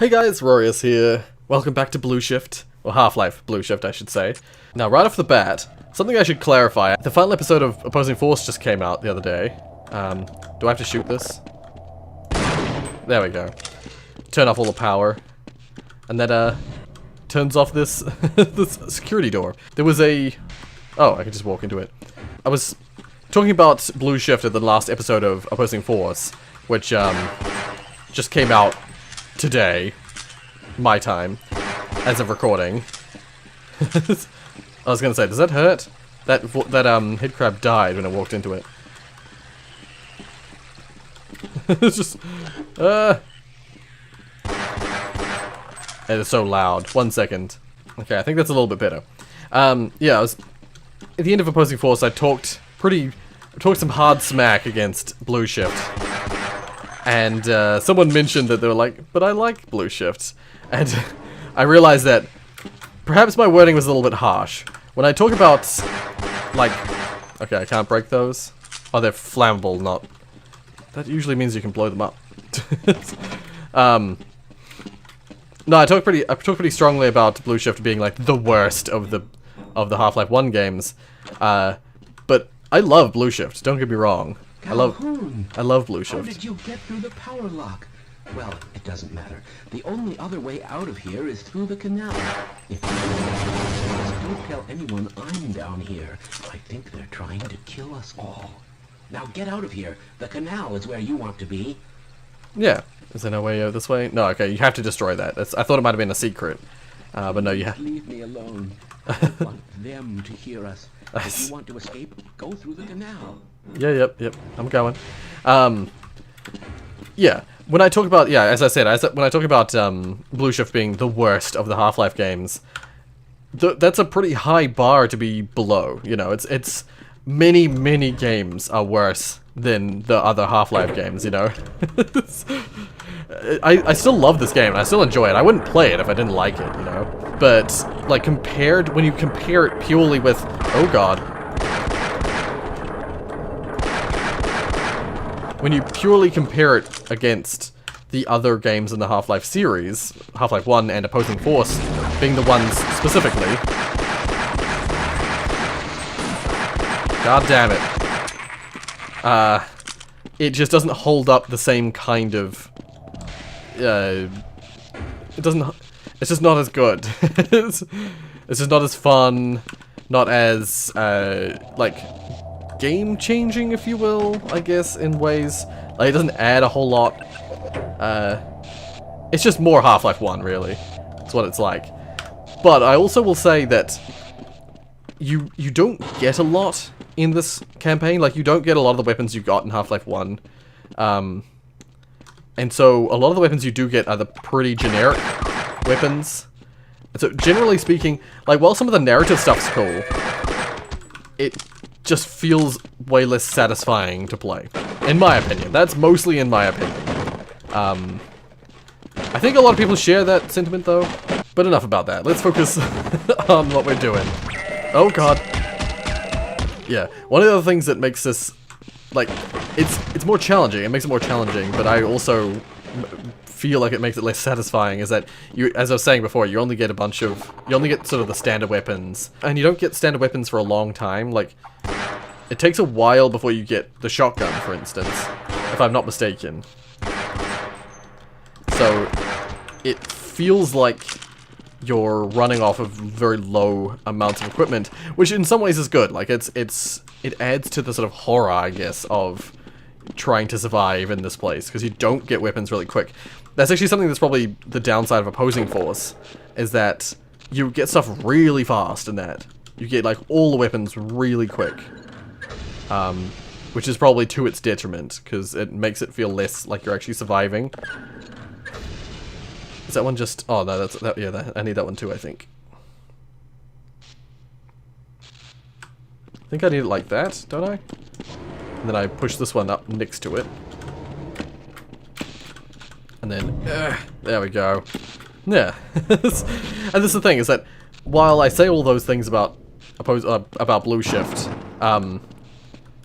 Hey guys, Rorius here. Welcome back to Blue Shift, or Half-Life Blue Shift I should say. Now right off the bat, something I should clarify. The final episode of Opposing Force just came out the other day. Do I have to shoot this? There we go. Turn off all the power. And that turns off this, this security door. There was a... Oh, I can just walk into it. I was talking about Blue Shift at the last episode of Opposing Force, which just came out today, my time, as of recording. I was gonna say, does that hurt? That head crab died when I walked into it. It's just, it is so loud. 1 second. Okay, I think that's a little bit better. Yeah, I was at the end of Opposing Force. I talked some hard smack against Blue Shift. And someone mentioned that they were like, but I like Blue Shift. And I realized that perhaps my wording was a little bit harsh. When I talk about, like, okay, I can't break those. Oh, they're flammable, not... That usually means you can blow them up. No, I talk pretty strongly about Blue Shift being like the worst of the Half-Life 1 games. But I love Blue Shift, don't get me wrong. I love Blue Shift. How did you get through the power lock? Well, it doesn't matter. The only other way out of here is through the canal. If you don't tell anyone I'm down here. I think they're trying to kill us all. Now get out of here. The canal is where you want to be. Yeah. Is there no way out this way? No, okay, you have to destroy that. I thought it might have been a secret. But no, you have... Leave me alone. I want them to hear us. If you want to escape, go through the canal. Yeah, yep. I'm going. Yeah. When I talk about, yeah, as I said, when I talk about Blue Shift being the worst of the Half-Life games, that's a pretty high bar to be below. You know, it's many games are worse than the other Half-Life games. You know, I still love this game and I still enjoy it. I wouldn't play it if I didn't like it. You know, but like when you compare it purely with, oh god. When you purely compare it against the other games in the Half-Life series, Half-Life 1 and Opposing Force being the ones specifically, god damn it, it just doesn't hold up the same kind of, it's just not as good. It's just not as fun, not as, like, game-changing, if you will, I guess, in ways. Like, it doesn't add a whole lot. It's just more Half-Life 1, really. That's what it's like. But I also will say that you don't get a lot in this campaign. Like, you don't get a lot of the weapons you got in Half-Life 1. And so, a lot of the weapons you do get are the pretty generic weapons. And so, generally speaking, like, while some of the narrative stuff's cool, it just feels way less satisfying to play. In my opinion. That's mostly in my opinion. I think a lot of people share that sentiment though. But enough about that. Let's focus on what we're doing. Oh god. Yeah. One of the other things that makes this, like, it's more challenging. It makes it more challenging, but I also feel like it makes it less satisfying is that you, as I was saying before, you only get sort of the standard weapons. And you don't get standard weapons for a long time. Like, it takes a while before you get the shotgun, for instance, if I'm not mistaken. So, it feels like you're running off of very low amounts of equipment, which in some ways is good. Like, it adds to the sort of horror, I guess, of trying to survive in this place, because you don't get weapons really quick. That's actually something that's probably the downside of Opposing Force, is that you get stuff really fast in that. You get, like, all the weapons really quick. Which is probably to its detriment, because it makes it feel less like you're actually surviving. Is that one just... Oh, no, I need that one too, I think. I think I need it like that, don't I? And then I push this one up next to it. And then... there we go. Yeah. And this is the thing, is that while I say all those things about Blue Shift,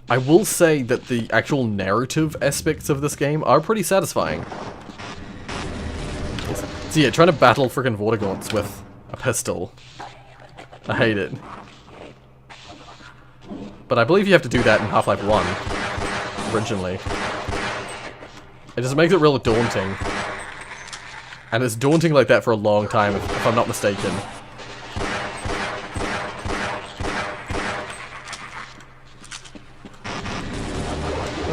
I will say that the actual narrative aspects of this game are pretty satisfying. So yeah, trying to battle freaking Vortigaunts with a pistol. I hate it. But I believe you have to do that in Half-Life 1, originally. It just makes it real daunting. And it's daunting like that for a long time, if I'm not mistaken.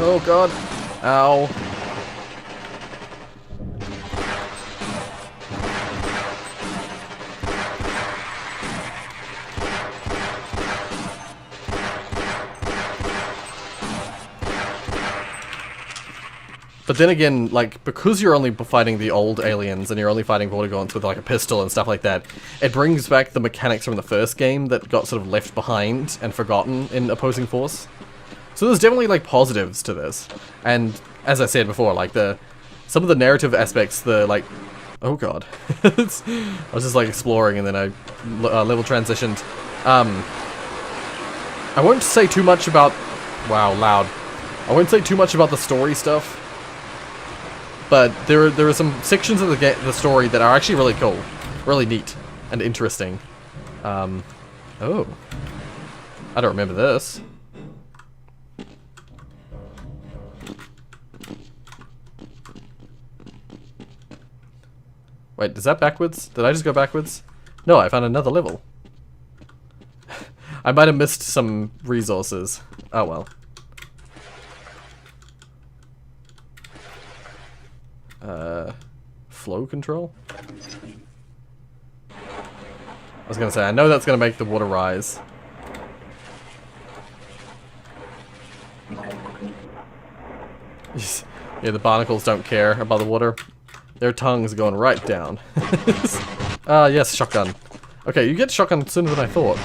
Oh god. Ow. But then again, like, because you're only fighting the old aliens and you're only fighting Vortigaunts with like a pistol and stuff like that, it brings back the mechanics from the first game that got sort of left behind and forgotten in Opposing Force. So there's definitely like positives to this. And as I said before, like some of the narrative aspects, the like, oh god. I was just like exploring and then I level transitioned. I won't say too much about, wow, loud. I won't say too much about the story stuff. But there are some sections of the story that are actually really cool, really neat, and interesting. Oh. I don't remember this. Wait, is that backwards? Did I just go backwards? No, I found another level. I might have missed some resources. Oh well. Flow control? I was gonna say, I know that's gonna make the water rise. Yeah, the barnacles don't care about the water. Their tongue's going right down. Yes, shotgun. Okay, you get shotgun sooner than I thought.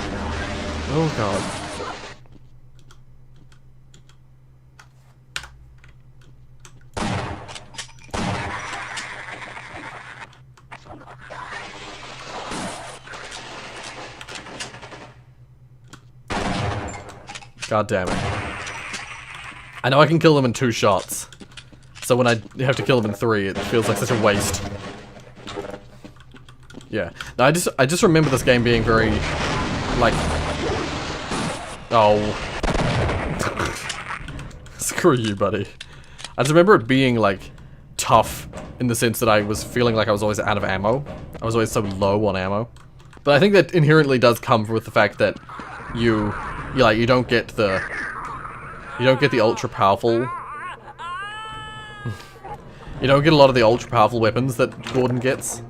Oh god. God damn it. I know I can kill them in 2 shots. So when I have to kill them in 3, it feels like such a waste. Yeah. No, I just remember this game being very like, oh. Screw you, buddy. I just remember it being like tough in the sense that I was feeling like I was always out of ammo. I was always so low on ammo. But I think that inherently does come with the fact that you don't get the ultra powerful. You don't get a lot of the ultra powerful weapons that Gordon gets.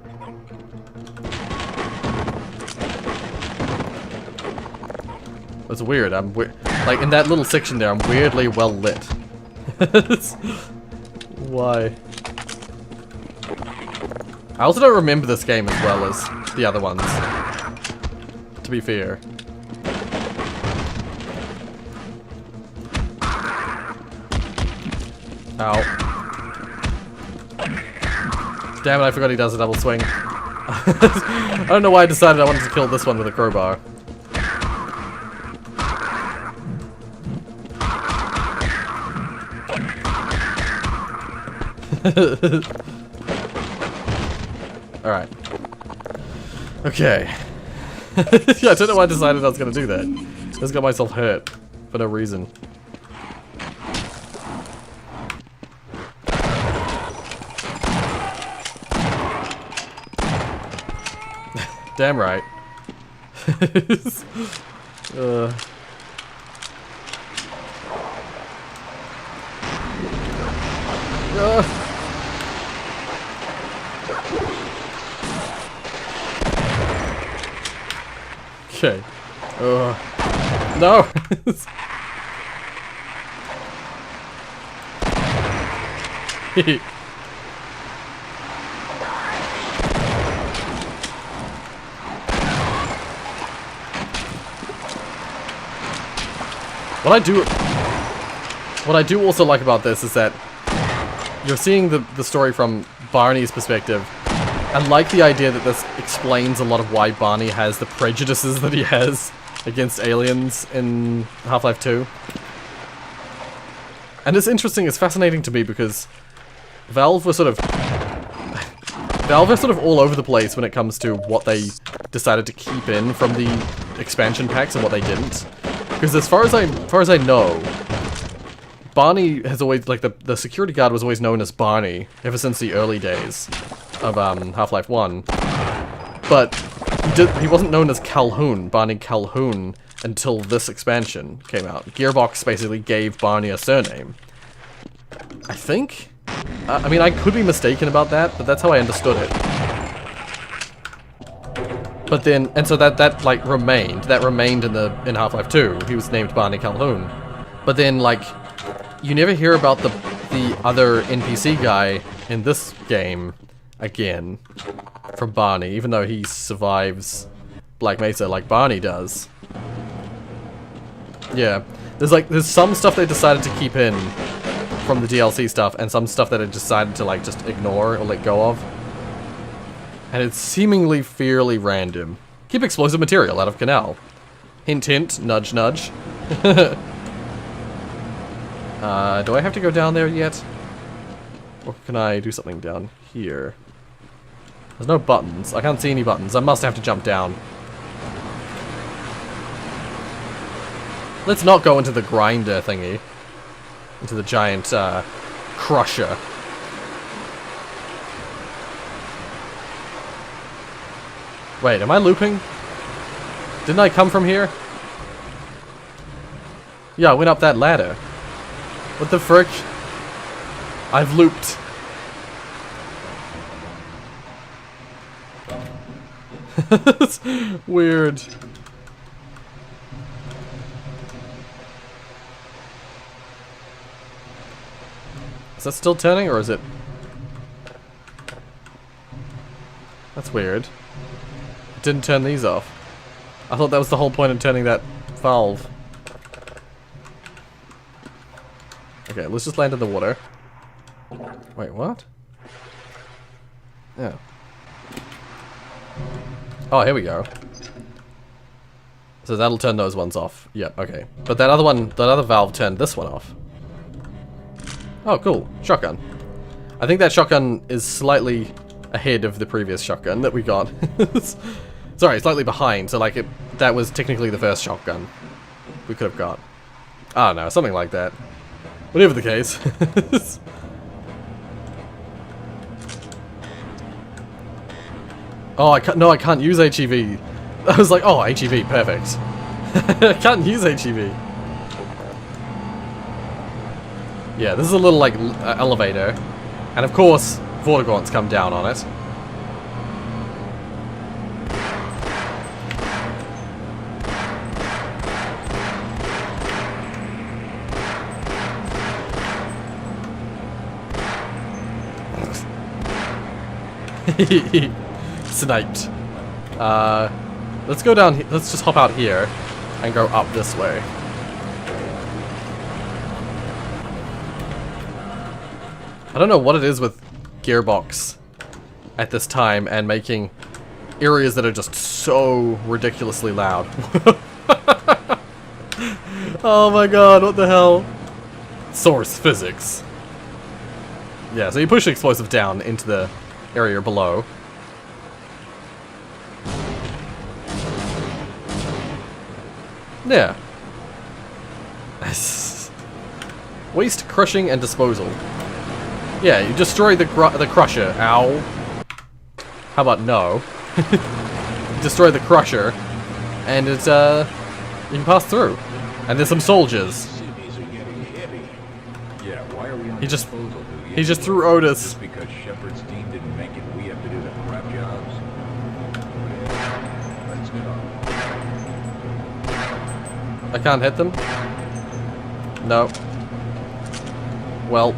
It's weird. Like in that little section there, I'm weirdly well lit. Why? I also don't remember this game as well as the other ones, to be fair. Ow. Damn it, I forgot he does a double swing. I don't know why I decided I wanted to kill this one with a crowbar. Alright. Okay. Yeah, I don't know why I decided I was gonna do that. Just got myself hurt for no reason. Damn right. Okay. No! What I do also like about this is that you're seeing the story from Barney's perspective, and like the idea that this explains a lot of why Barney has the prejudices that he has against aliens in Half-Life 2. And it's interesting, it's fascinating to me because Valve was sort of Valve are sort of all over the place when it comes to what they decided to keep in from the expansion packs and what they didn't. Because as far as I know, Barney has always, like, the security guard was always known as Barney ever since the early days of Half-Life 1. But he wasn't known as Calhoun, Barney Calhoun, until this expansion came out. Gearbox basically gave Barney a surname. I think? I mean, I could be mistaken about that, but that's how I understood it. But then, and so that like remained in Half-Life 2. He was named Barney Calhoun. But then, like, you never hear about the other NPC guy in this game again from Barney, even though he survives Black Mesa like Barney does. Yeah, there's some stuff they decided to keep in from the DLC stuff, and some stuff that I decided to, like, just ignore or let go of. And it's seemingly fairly random. Keep explosive material out of canal. Hint hint, nudge nudge. Do I have to go down there yet? Or can I do something down here? There's no buttons. I can't see any buttons. I must have to jump down. Let's not go into the grinder thingy. Into the giant, crusher. Wait, am I looping? Didn't I come from here? Yeah, I went up that ladder. What the frick? I've looped. It's weird. Is that still turning, or is it... That's weird. It didn't turn these off. I thought that was the whole point of turning that valve. Okay, let's just land in the water. Wait, what? Yeah. Oh, here we go. So that'll turn those ones off. Yep, okay. But that other one, that other valve turned this one off. Oh, cool. Shotgun. I think that shotgun is slightly ahead of the previous shotgun that we got. Sorry, slightly behind. So, like, that was technically the first shotgun we could have got. I don't know, something like that. Whatever the case. Oh, I can't use HEV. I was like, oh, HEV, perfect. I can't use HEV. Yeah, this is a little, like, elevator. And of course, Vortigaunts come down on it. Sniped. Let's go down here. Let's just hop out here and go up this way. I don't know what it is with Gearbox at this time and making areas that are just so ridiculously loud. Oh my god, what the hell? Source physics. Yeah, so you push the explosive down into the area below. Yeah. Waste, crushing, and disposal. Yeah, you destroy the crusher. Ow. How about no? Destroy the crusher, and it's you can pass through. And there's some soldiers. Yeah, why are we on He just disposal? threw Otis. Just because Shepard's team didn't make it, we have to do the crap jobs. Let's go. I can't hit them? No. Well,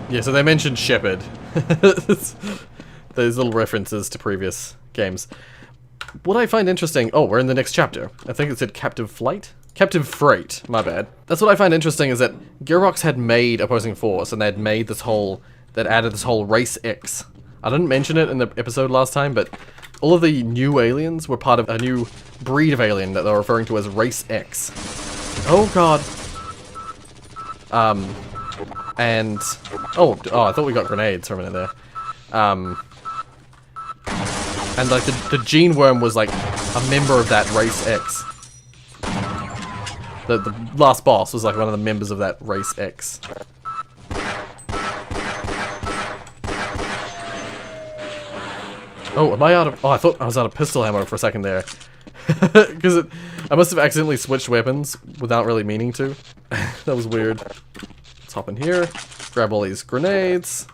yeah, so they mentioned Shepard. Those little references to previous games. What I find interesting... Oh, we're in the next chapter. I think it said Captive Flight? Captive Freight, my bad. That's what I find interesting, is that Gearbox had made Opposing Force, and they had made this whole... that added this whole Race X. I didn't mention it in the episode last time, but all of the new aliens were part of a new breed of alien that they're referring to as Race X. Oh god. And... Oh, I thought we got grenades for a minute there. And like the gene worm was like a member of that race X. The last boss was like one of the members of that race X. Oh, am I out of... Oh, I thought I was out of pistol ammo for a second there. Because I must have accidentally switched weapons without really meaning to. That was weird. Let's hop in here. Grab all these grenades.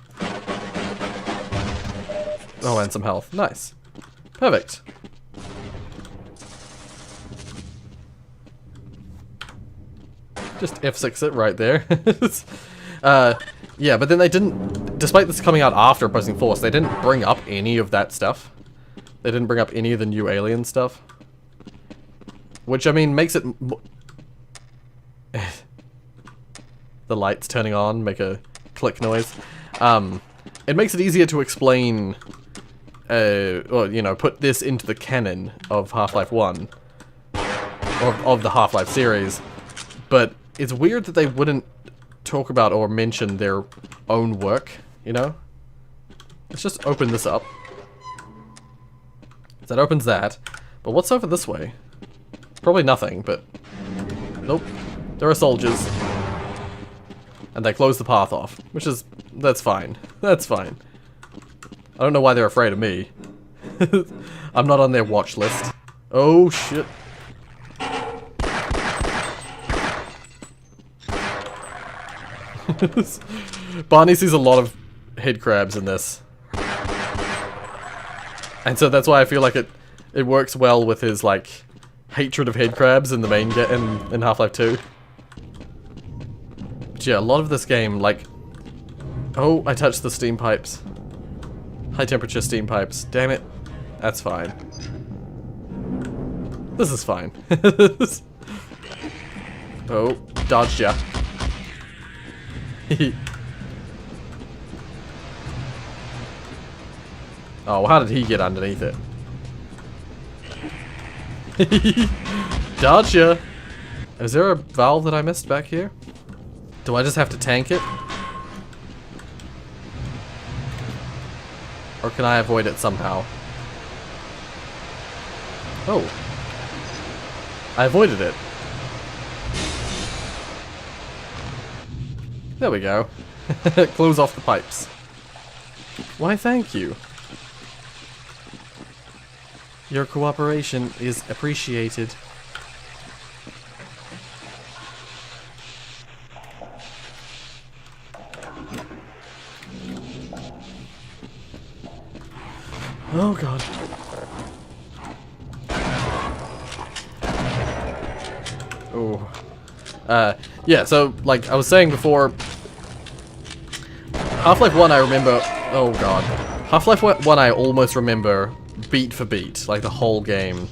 Oh, and some health. Nice. Perfect. Just F6 it right there. Yeah, but then they didn't, despite this coming out after Opposing Force, they didn't bring up any of that stuff. They didn't bring up any of the new alien stuff. Which, I mean, makes it... The lights turning on make a click noise. It makes it easier to explain, or, you know, put this into the canon of Half-Life 1. Or of the Half-Life series. But it's weird that they wouldn't talk about or mention their own work, you know? Let's just open this up. That opens that. But what's over this way? Probably nothing, but... Nope. There are soldiers. And they close the path off, which is... That's fine. That's fine. I don't know why they're afraid of me. I'm not on their watch list. Oh, shit. Barney sees a lot of head crabs in this. And so that's why I feel like it works well with his, like, hatred of head crabs in the main in Half-Life 2. But yeah, a lot of this game, like... Oh, I touched the steam pipes. High temperature steam pipes. Damn it. That's fine. This is fine. Oh, dodged ya. Oh, how did he get underneath it? Dodge. Is there a valve that I missed back here? Do I just have to tank it? Or can I avoid it somehow? Oh. I avoided it. There we go. Close off the pipes. Why, thank you. Your cooperation is appreciated. Oh god. Oh. Yeah, so, like I was saying before, Half-Life 1 I remember... Oh god. Half-Life 1 I almost remember beat for beat, like the whole game.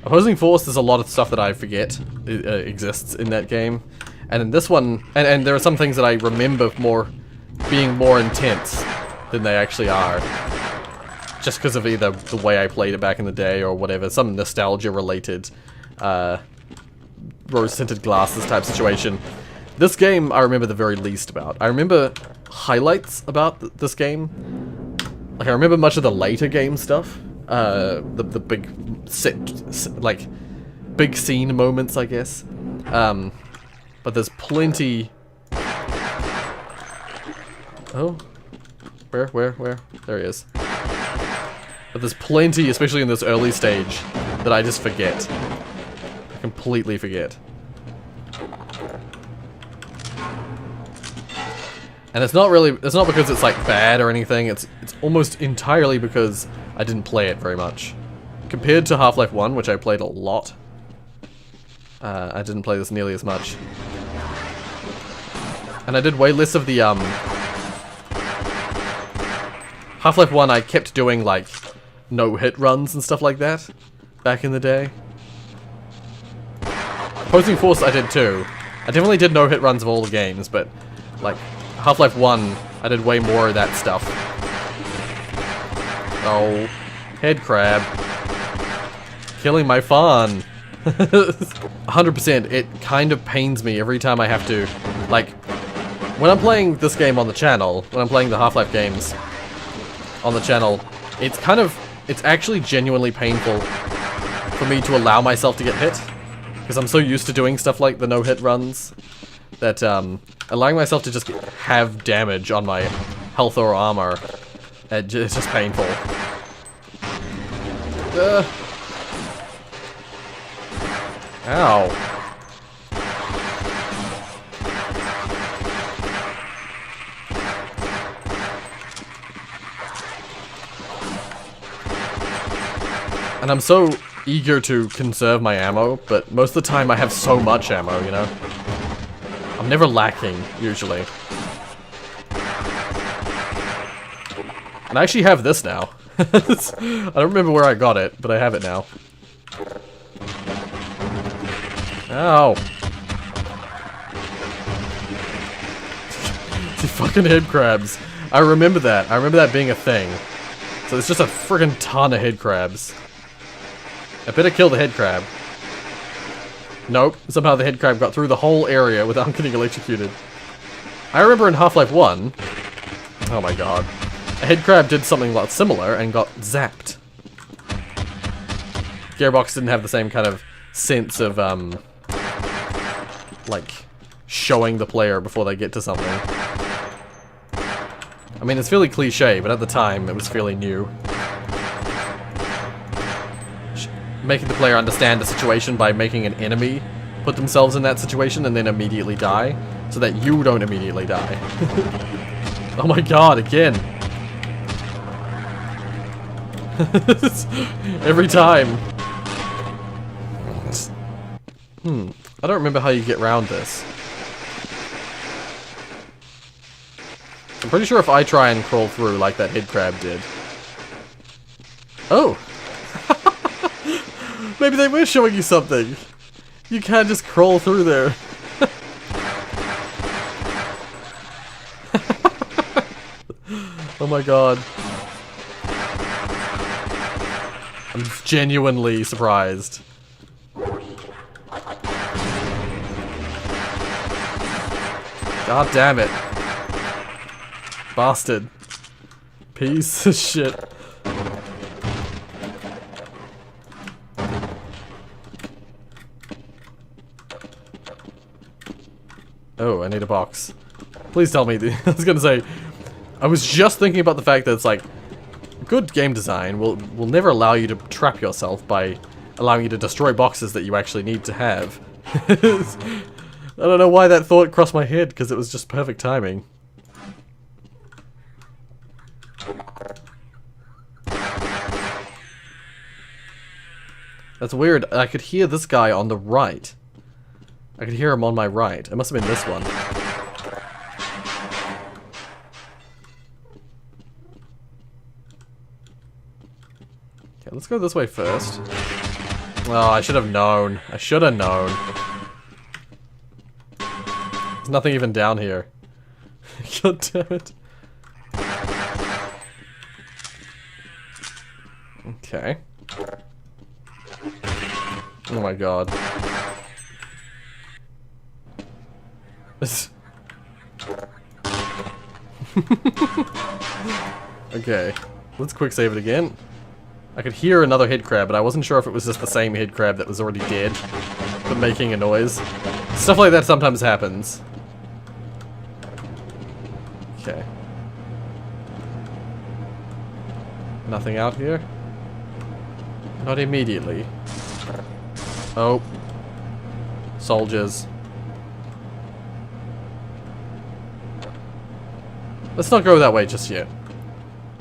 Opposing Force, there's a lot of stuff that I forget exists in that game. And in this one, and there are some things that I remember being more intense than they actually are. Just because of either the way I played it back in the day or whatever, some nostalgia-related, rose-tinted glasses type situation. This game I remember the very least about. I remember highlights about this game. Like, I remember much of the later game stuff. The big like, big scene moments, I guess. But there's plenty... Oh? Where? There he is. But there's plenty, especially in this early stage, that I just forget. I completely forget. And it's not because it's like bad or anything, it's almost entirely because I didn't play it very much. Compared to Half-Life 1, which I played a lot, I didn't play this nearly as much. And I did way less of the, Half-Life 1 I kept doing, like, no-hit runs and stuff like that, back in the day. Opposing Force I did too. I definitely did no-hit runs of all the games, but, like, Half-Life 1, I did way more of that stuff. Oh, head crab. Killing my fun. 100%, it kind of pains me every time I have to, like, when I'm playing this game on the channel, when I'm playing the Half-Life games on the channel, it's kind of it's actually genuinely painful for me to allow myself to get hit. Because I'm so used to doing stuff like the no-hit runs that allowing myself to just have damage on my health or armor, it's just painful. Ow. And I'm so eager to conserve my ammo, but most of the time I have so much ammo, you know? I'm never lacking, usually. And I actually have this now. I don't remember where I got it, but I have it now. Ow! The fucking head crabs. I remember that. I remember that being a thing. So there's just a friggin' ton of head crabs. I better kill the head crab. Nope. Somehow the head crab got through the whole area without getting electrocuted. I remember in Half-Life 1... Oh my god. A head crab did something a lot similar and got zapped. Gearbox didn't have the same kind of sense of, like, showing the player before they get to something. I mean, it's fairly cliche, but at the time, it was fairly new. Making the player understand the situation by making an enemy put themselves in that situation and then immediately die, so that you don't immediately die. Oh my god, again! Every time! I don't remember how you get around this. I'm pretty sure if I try and crawl through like that head crab did. Oh! Maybe they were showing you something. You can't just crawl through there. Oh my god. I'm genuinely surprised. God damn it. Bastard. Piece of shit. Oh, I need a box. Please tell me. I was gonna say, I was just thinking about the fact that it's like, good game design will never allow you to trap yourself by allowing you to destroy boxes that you actually need to have. I don't know why that thought crossed my head, because it was just perfect timing. That's weird. I could hear this guy on the right. I could hear him on my right. It must have been this one. Okay, let's go this way first. Oh, I should have known. I should have known. There's nothing even down here. God damn it. Okay. Oh my god. Okay, let's quick save it again. I could hear another head crab, but I wasn't sure if it was just the same head crab that was already dead, but making a noise. Stuff like that sometimes happens. Okay. Nothing out here? Not immediately. Oh. Soldiers. Let's not go that way just yet.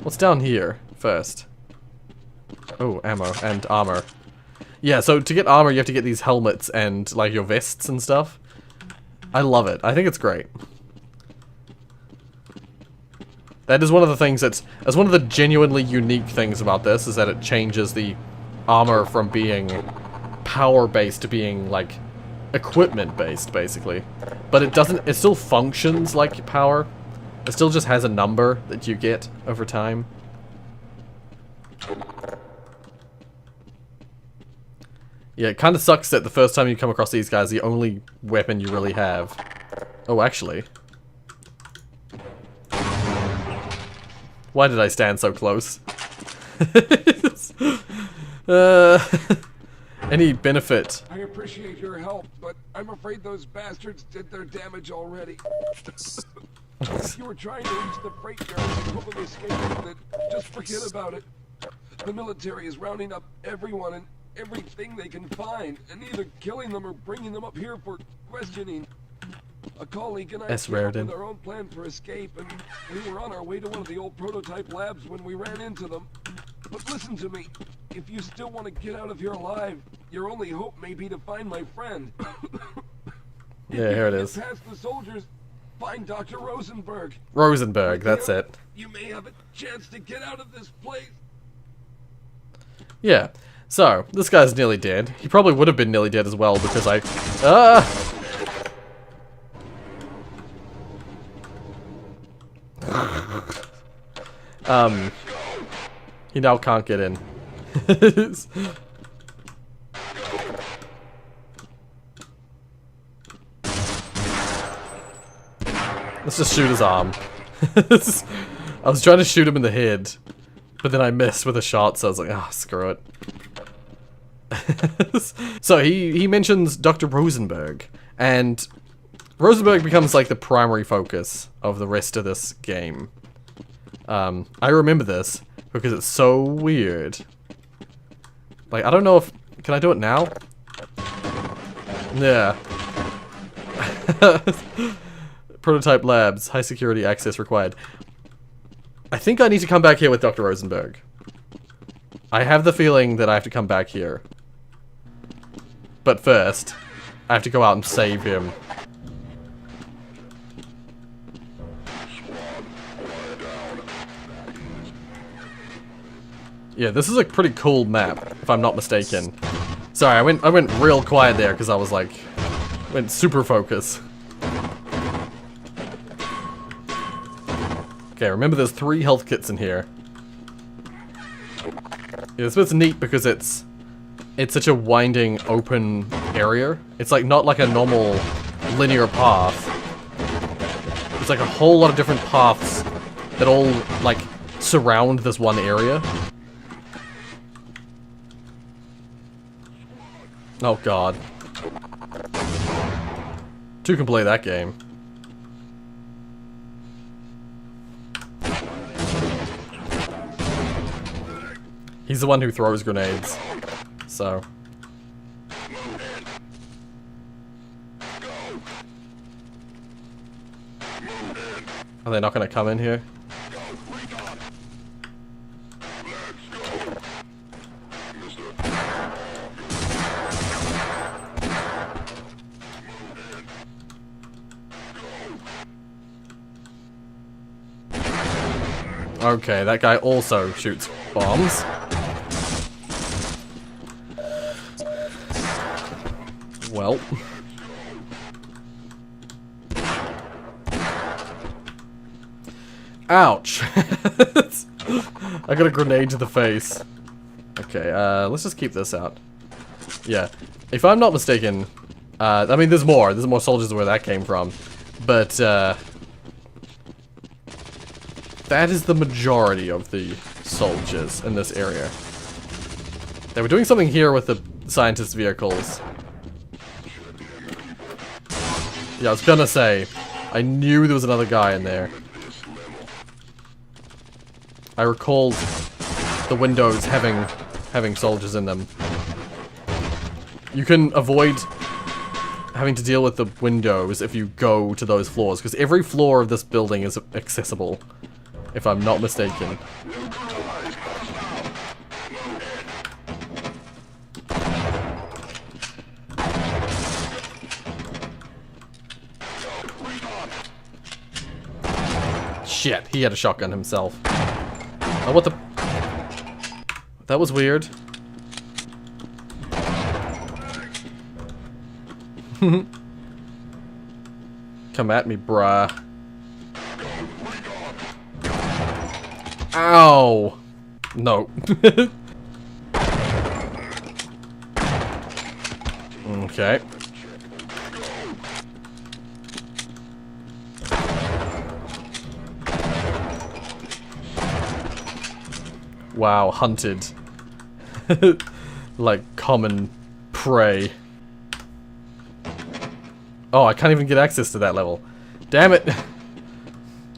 What's down here first? Oh, ammo and armor. Yeah, so to get armor you have to get these helmets and like your vests and stuff. I love it. I think it's great. That is one of the things that's one of the genuinely unique things about this, is that it changes the armor from being power-based to being like equipment-based, basically. But it still functions like power. It still just has a number that you get over time. Yeah, it kind of sucks that the first time you come across these guys, the only weapon you really have... Oh, actually. Why did I stand so close? Any benefit? I appreciate your help, but I'm afraid those bastards did their damage already. If you were trying to reach the freight yard and hope of escaping it, just forget about it. The military is rounding up everyone and everything they can find, and either killing them or bringing them up here for questioning. A colleague and I came up with our own plan for escape, and we were on our way to one of the old prototype labs when we ran into them. But listen to me. If you still want to get out of here alive, your only hope may be to find my friend. Yeah, here it is. Past the soldiers, find Dr. Rosenberg. Rosenberg, that's it. You may have a chance to get out of this place. Yeah. So, this guy's nearly dead. He probably would have been nearly dead as well because I... He now can't get in. Let's just shoot his arm. I was trying to shoot him in the head, but then I missed with a shot, so I was like, ah, screw it. So he mentions Dr. Rosenberg, and Rosenberg becomes like the primary focus of the rest of this game. I remember this because it's so weird. Like, I don't know if... Can I do it now? Yeah. Prototype labs, high security access required. I think I need to come back here with Dr. Rosenberg. I have the feeling that I have to come back here. But first, I have to go out and save him. Yeah, this is a pretty cool map, if I'm not mistaken. Sorry, I went real quiet there because I was like, went super focus. Okay, remember there's 3 health kits in here. Yeah, this bit's neat because it's such a winding, open area. It's like not like a normal linear path. It's like a whole lot of different paths that all like surround this one area. Oh god. 2 can play that game. He's the one who throws grenades, so. Are they not gonna come in here? Okay, that guy also shoots bombs. Well. Ouch. I got a grenade to the face. Okay, let's just keep this out. Yeah. If I'm not mistaken, I mean, there's more soldiers where that came from. But, that is the majority of the soldiers in this area. They were doing something here with the scientist vehicles. Yeah, I was gonna say, I knew there was another guy in there. I recalled the windows having soldiers in them. You can avoid having to deal with the windows if you go to those floors, because every floor of this building is accessible, if I'm not mistaken. Shit, he had a shotgun himself. Oh, what the... That was weird. Come at me, bruh. Ow! No. Okay. Wow, hunted. like, common prey. Oh, I can't even get access to that level. Damn it!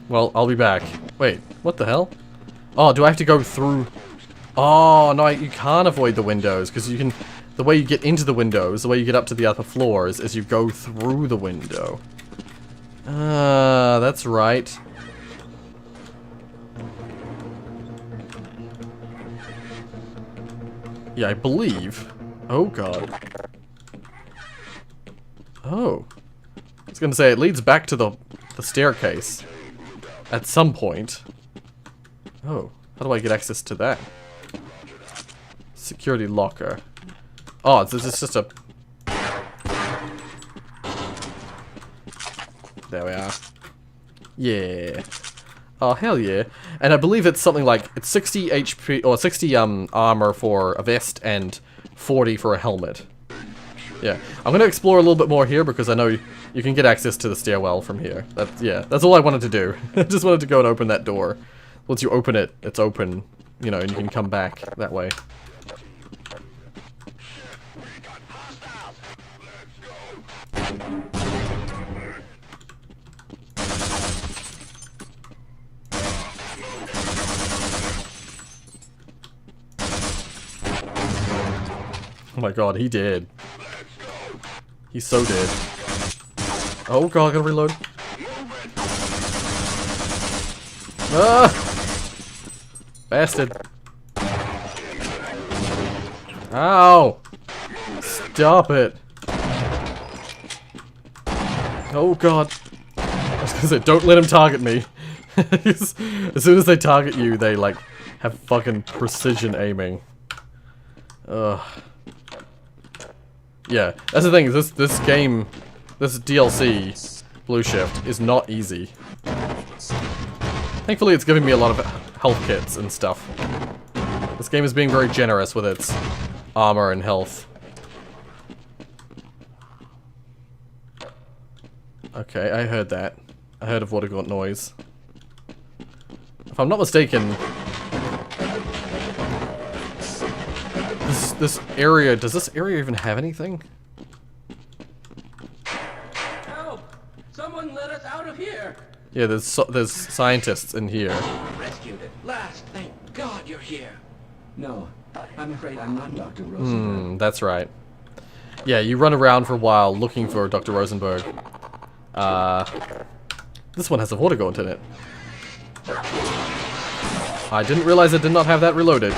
Well, I'll be back. Wait, what the hell? Oh, do I have to go through... Oh, no, you can't avoid the windows, because you can... The way you get into the windows, the way you get up to the upper floors, is you go through the window. Ah, that's right. Yeah, I believe. Oh, God. Oh. I was gonna say, it leads back to the staircase. At some point. Oh, how do I get access to that? Security locker. Oh, this is just a... There we are. Yeah. Oh, hell yeah. And I believe it's something like, it's 60 HP, or 60 armor for a vest and 40 for a helmet. Yeah. I'm gonna explore a little bit more here because I know you can get access to the stairwell from here. That's all I wanted to do. I just wanted to go and open that door. Once you open it, it's open, you know, and you can come back that way. Oh my god, he did. He so did. Oh god, I gotta reload. Ah! Bastard. Ow! Stop it. Oh god. I was gonna say, don't let him target me. As soon as they target you, they like have fucking precision aiming. Ugh. Yeah, that's the thing, this game, this DLC, Blue Shift, is not easy. Thankfully it's giving me a lot of health kits and stuff. This game is being very generous with its armor and health. Okay, I heard that. I heard a Vortigaunt noise. If I'm not mistaken... This area, does this area even have anything? Help! Someone let us out of here! Yeah, there's scientists in here. Rescued at last, thank God you're here. No, I'm afraid I'm not Dr. Rosenberg. That's right. Yeah, you run around for a while looking for Dr. Rosenberg. This one has a Vortigaunt in it. I didn't realize it did not have that reloaded.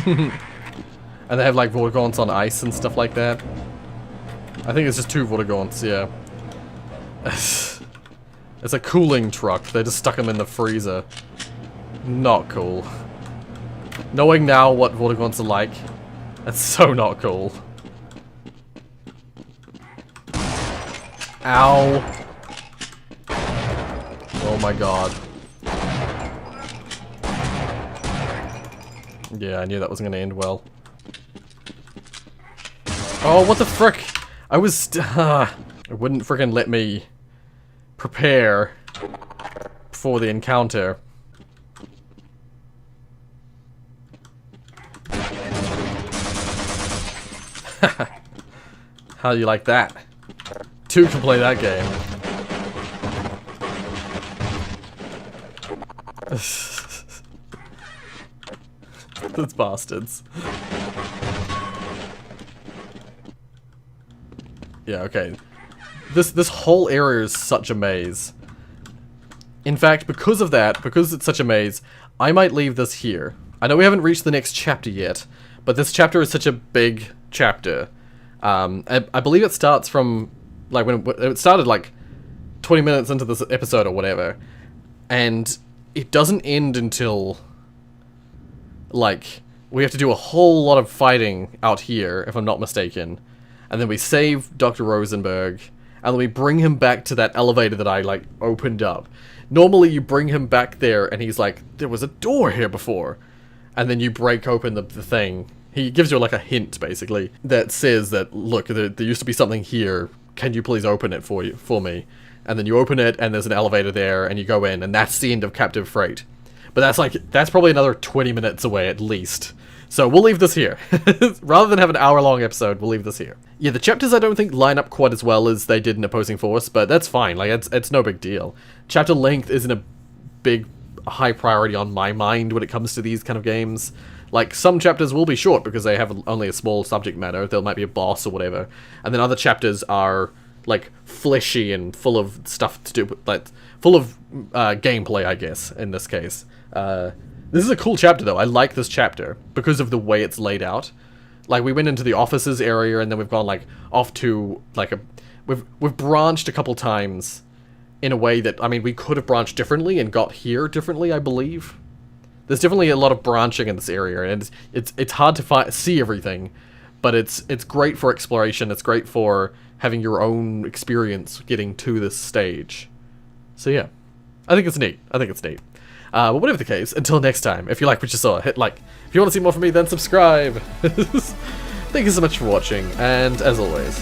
And they have like Vortigaunts on ice and stuff like that. I think it's just 2 Vortigaunts, yeah. It's a cooling truck. They just stuck them in the freezer. Not cool. Knowing now what Vortigaunts are like, that's so not cool. Ow. Oh my god. Yeah, I knew that wasn't gonna end well. Oh, what the frick? I was... it wouldn't frickin' let me prepare for the encounter. How do you like that? 2 can play that game. Those bastards. Yeah, okay. This whole area is such a maze. In fact, because of that, because it's such a maze, I might leave this here. I know we haven't reached the next chapter yet, but this chapter is such a big chapter. I believe it starts from, like, when it started, like, 20 minutes into this episode or whatever. And it doesn't end until, like, we have to do a whole lot of fighting out here, if I'm not mistaken. And then we save Dr. Rosenberg, and then we bring him back to that elevator that I, like, opened up. Normally you bring him back there, and he's like, there was a door here before. And then you break open the thing. He gives you, like, a hint, basically, that says that, look, there used to be something here. Can you please open it for me? and then you open it, and there's an elevator there, and you go in, and that's the end of Captive Freight. But that's probably another 20 minutes away at least. So we'll leave this here. Rather than have an hour-long episode, we'll leave this here. Yeah, the chapters I don't think line up quite as well as they did in Opposing Force, but that's fine. Like, it's no big deal. Chapter length isn't a big, high priority on my mind when it comes to these kind of games. Like, some chapters will be short because they have only a small subject matter. There might be a boss or whatever. And then other chapters are, like, fleshy and full of stuff to do, like, full of gameplay, I guess, in this case. This is a cool chapter, though. I like this chapter because of the way it's laid out. Like, we went into the offices area, and then we've gone, like, off to, like, we've branched a couple times in a way that, I mean, we could have branched differently and got here differently, I believe. There's definitely a lot of branching in this area, and it's hard to see everything, but it's great for exploration. It's great for having your own experience getting to this stage. So, yeah. I think it's neat. But whatever the case, until next time, if you like what you saw, hit like. If you want to see more from me, then subscribe. Thank you so much for watching, and as always,